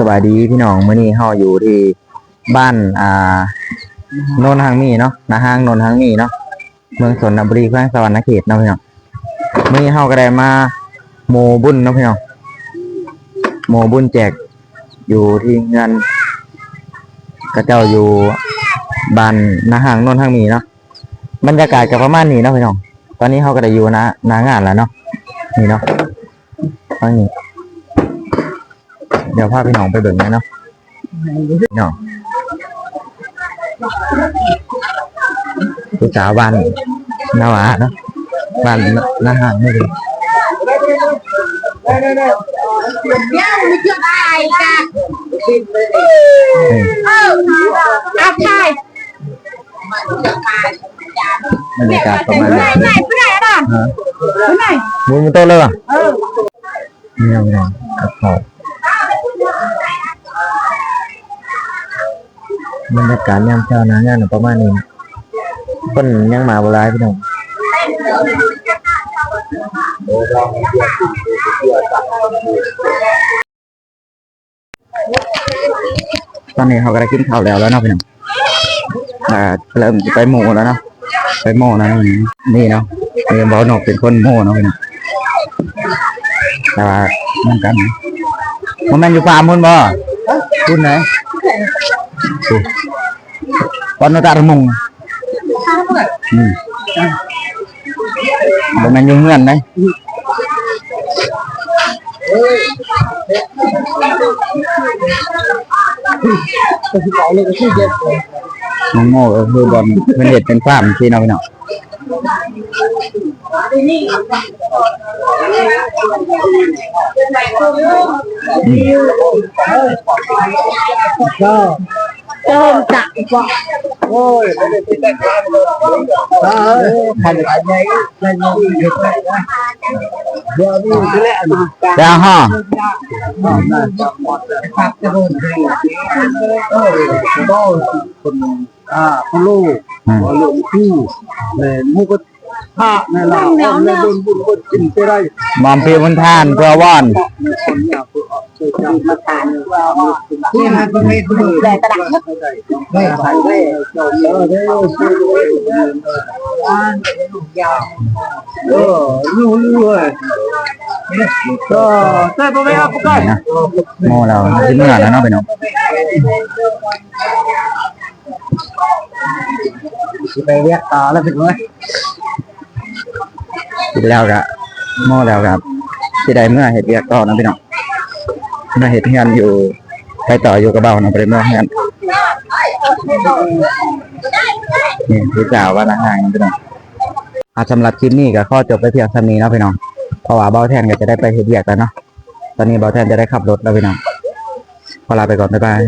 สบายดีพี่น้องมื้อนี้เฮาอยู่ที่บ้านโนนทางมีเนาะนาห้างโนนทางมีเนาะเมืองสนบุรีแขวงสวรรณเขตเนาะพี่น้องมื้อนี้เฮาก็ได้มาโมบุญเนาะพี่น้องโมบุญแจกอยู่ที่งานกระเจ้าอยู่บ้านนาห้างโนนทางมีเนาะบรรยากาศก็ประมาณนี้เนาะพี่น้องตอนนี้เฮาก็ได้อยู่หน้างานแล้วเนาะนี่เนาะทางนี้เดี๋ยวพาพี่น้องไปเบิ่งนะเนาะเนาะผู้สาวบ้านนาวาเนาะบ้านนาห้างไม่ดีบรรยากาศประมาณนี้มึงโตเลยอ่ะเนี่ยพี่น้องครับบรรยากาศยามเช้านะงานประมาณนี้คนยังมาบ่หลายพี่น้องตอนนี้เขาก็ได้กินข้าวแล้วเนาะพี่น้องเริ่มไปโม่แล้วเนาะไปโม่นะนี่เนาะนี่บ่าวหนกเป็นคนโม่เนาะพี่น้องแต่ว่าเหมือนกันมันแม่นอยู่ฟาร์มพุ่นบ่พุ่นไหนตอนนั้นตามุงบ่แม่นอยู่เฮือนได้น้องโง่คือบอลเป็นเด็ดเป็นฟาร์มที่น้องพี่น้องก็จับว่าโอ้ยไม่ได้ติดแต่ใครจะไปไหนใครจะไปไหนเดี๋ยวนี้ก็แหละเดี๋ยวฮะคนลูกลูกพี่เลยมุกผ้าในเราในบนบุญคนกินไปได้มอมพีบุญทานเพื่อว่อนที่นั่นก็ไม่ถูกแต่ตลาดไม่ไปได้จบแล้วได้ซื้อด้วยยาวรู้เลยก็ใช่ป่ะไม่เอาปุ๊กกันโม่เราที่เมื่อแล้วเนาะไปเนาะไปเรียกต่อแล้วเป็นไงกินแล้วกะโม่แล้วครับที่ใดเมื่อเห็ดเรียกต่อนะพี่น้องเมื่อเห็ดงานอยู่ไปต่ออยู่กับเบาเนาะไปเมื่องานนี่พี่สาวว่าละห่างพี่น้องสำหรับคลิปนี้ก็ข้อจบไปเพียงเท่านี้เนาะพี่น้องเพราะว่าเบาแทนก็จะได้ไปเห็ดเรียกกันเนาะตอนนี้เบาแทนจะได้ขับรถแล้วพี่น้องขอลาไปก่อนบ๊ายบาย